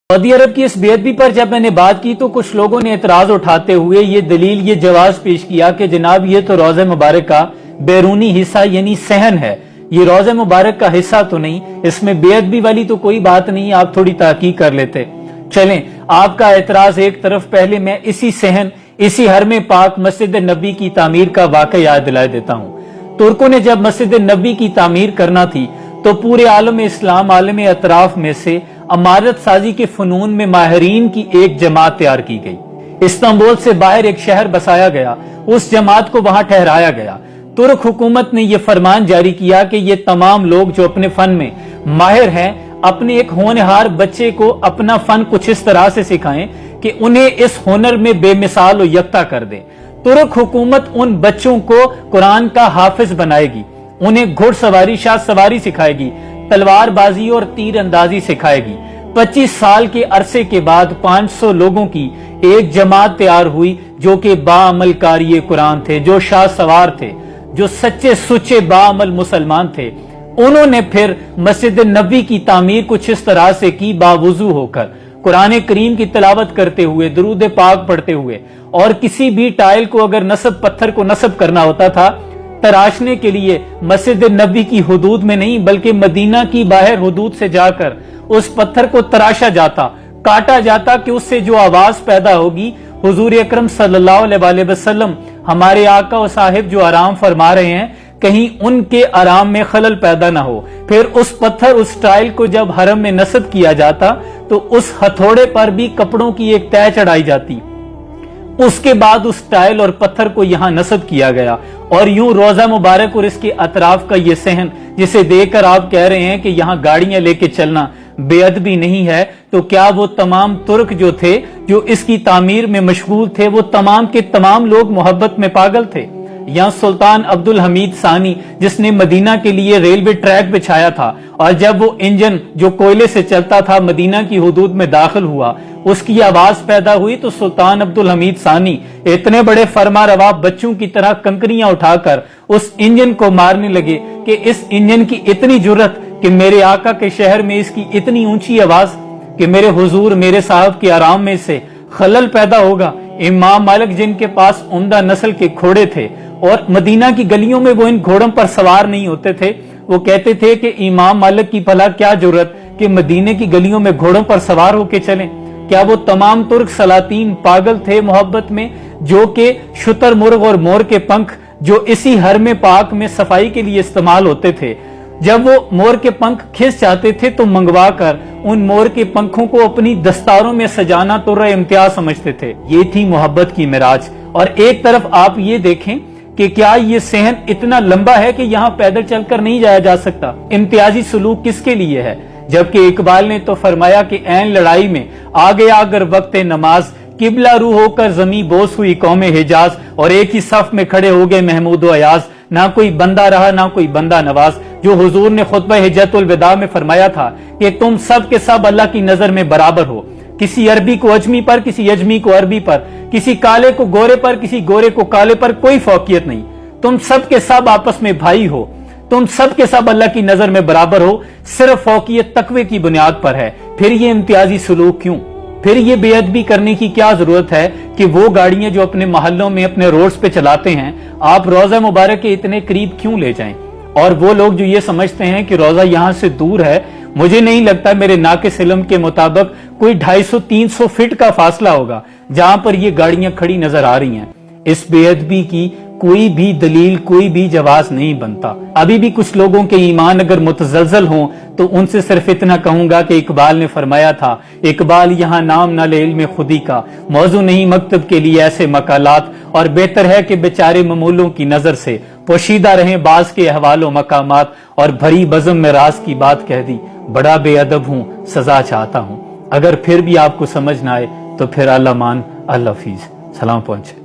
Saudi अरब की इस बेअदबी पर जब मैंने बात की तो कुछ लोगों ने एतराज उठाते हुए ये दलील, ये जवाब पेश किया कि जनाब ये तो रोज़े मुबारक का बैरूनी हिस्सा यानी सहन है, ये रोज़े मुबारक का हिस्सा तो नहीं, इसमें बेअदबी वाली तो कोई बात नहीं, आप थोड़ी तहकीक कर लेते। चलें, आपका एतराज एक तरफ, पहले मैं इसी सहन, इसी हरम पाक मस्जिद नबी की तामीर का वाक़या याद दिला देता हूँ। तुर्कों ने जब मस्जिद नबी की तामीर करना थी तो पूरे आलम इस्लाम, आलम अतराफ में से अमारत साजी के फनून में माहिरीन की एक जमात तैयार की गई। इस्तांबुल से बाहर एक शहर बसाया गया, उस जमात को वहां ठहराया गया। तुर्क हुकूमत ने यह फरमान जारी किया कि ये तमाम लोग जो अपने फन में माहिर हैं, अपने एक होनहार बच्चे को अपना फन कुछ इस तरह से सिखाएं कि उन्हें इस हुनर में बेमिसाल और यकता कर दें। तुर्क हुकूमत उन बच्चों को कुरान का हाफिज बनाएगी, उन्हें घुड़सवारी, शाह सवारी सिखाएगी, तलवारबाजी और तीर अंदाजी सिखाएगी। 25 साल के अरसे के बाद 500 लोगों की एक जमात तैयार हुई जो कि बाअमल कारी कुरान थे, जो शाह सवार थे, जो सच्चे सुच्चे बाअमल मुसलमान थे। उन्होंने फिर मस्जिद नबी की तामीर कुछ इस तरह से की, बावुजू होकर, कुरान करीम की तिलावत करते हुए, दुरूद पाक पढ़ते हुए, और किसी भी टाइल को अगर नस्ब, पत्थर को नस्ब करना होता था तराशने के लिए मस्जिद नबी की हुदूद में नहीं बल्कि मदीना की बाहर हुदूद से जाकर उस पत्थर को तराशा जाता, काटा जाता कि उससे जो आवाज पैदा होगी, हुजूर अकरम सल्लल्लाहु अलैहि वसल्लम हमारे आका और साहिब जो आराम फरमा रहे हैं, कहीं उनके आराम में खलल पैदा ना हो। फिर उस पत्थर, उस टाइल को जब हरम में नस्ब किया जाता तो उस हथौड़े पर भी कपड़ों की एक तह चढ़ाई जाती। उसके बाद उस टाइल और पत्थर को यहां नस्ब किया गया और यूं रोजा मुबारक और इसके अतराफ का ये सहन, जिसे देखकर आप कह रहे हैं कि यहां गाड़ियां लेके चलना बेअदबी नहीं है, तो क्या वो तमाम तुर्क जो थे, जो इसकी तामीर में मशगूल थे, वो तमाम के तमाम लोग मोहब्बत में पागल थे? या सुल्तान अब्दुल हमीद सानी, जिसने मदीना के लिए रेलवे ट्रैक बिछाया था, और जब वो इंजन जो कोयले से चलता था मदीना की हुदूद में दाखिल हुआ, उसकी आवाज पैदा हुई, तो सुल्तान अब्दुल हमीद सानी इतने बड़े फरमा रवा बच्चों की तरह कंकरियां उठाकर उस इंजन को मारने लगे कि इस इंजन की इतनी जुर्रत कि मेरे आका के शहर में इसकी इतनी ऊंची आवाज कि मेरे हुजूर, मेरे साहब के आराम में से खलल पैदा होगा। इमाम मालिक, जिनके पास उम्दा नस्ल के घोड़े थे और मदीना की गलियों में वो इन घोड़ों पर सवार नहीं होते थे, वो कहते थे कि इमाम मालिक की भला क्या जरूरत कि मदीने की गलियों में घोड़ों पर सवार होके चलें। क्या वो तमाम तुर्क सलातीन पागल थे मोहब्बत में, जो कि शुतुरमुर्ग और मोर के पंख जो इसी हरम पाक में सफाई के लिए इस्तेमाल होते थे, जब वो मोर के पंख खिंच जाते थे तो मंगवा कर उन मोर के पंखों को अपनी दस्तारों में सजाना तो इम्तियाज समझते थे। ये थी मोहब्बत की मिराज। और एक तरफ आप ये देखें कि क्या ये सहन इतना लंबा है कि यहाँ पैदल चलकर नहीं जाया जा सकता। इम्तियाजी सलूक किसके लिए है? जबकि इकबाल ने तो फरमाया कि ऐन लड़ाई में आ गया अगर वक्त नमाज, किबला रू होकर जमी बोस हुई कौमे हिजाज, और एक ही सफ में खड़े हो गए महमूद व अयाज, ना कोई बंदा रहा ना कोई बंदा नवाज। जो हुजूर ने खुतबा हिज्जतुल विदा में फरमाया था कि तुम सब के सब अल्लाह की नजर में बराबर हो, किसी अरबी को अजमी पर, किसी अजमी को अरबी पर, किसी काले को गोरे पर, किसी गोरे को काले पर कोई फौकियत नहीं, तुम सब के सब आपस में भाई हो, तुम सब के सब अल्लाह की नजर में बराबर हो, सिर्फ फौकियत तकवे की बुनियाद पर है। फिर ये इम्तियाजी सलूक क्यों? फिर ये बेअदबी करने की क्या जरूरत है कि वो गाड़ियां जो अपने मोहल्लों में, अपने रोड्स पे चलाते हैं, आप रोजा मुबारक के इतने करीब क्यों ले जाएं? और वो लोग जो ये समझते हैं कि रोजा यहां से दूर है, मुझे नहीं लगता, मेरे नाक़िस इल्म के मुताबिक कोई 250-300 फीट का फासला होगा जहां पर ये गाड़ियां खड़ी नजर आ रही हैं। इस बेअदबी की कोई भी दलील, कोई भी जवाब नहीं बनता। अभी भी कुछ लोगों के ईमान अगर मुतजलजल हों तो उनसे सिर्फ इतना कहूंगा कि इकबाल ने फरमाया था, इकबाल यहाँ नाम न ले इल्म खुदी का, मौजू नहीं मकतब के लिए ऐसे मकालात, और बेहतर है कि बेचारे ममूलों की नजर से पोशीदा रहें बाज के अहवालों मकामात, और भरी बज़म में राज की बात कह दी, बड़ा बेअदब हूं, सजा चाहता हूं। अगर फिर भी आपको समझ ना आए तो फिर अल्लाह मान, अल्लाह हफीज। सलाम पहुंचे।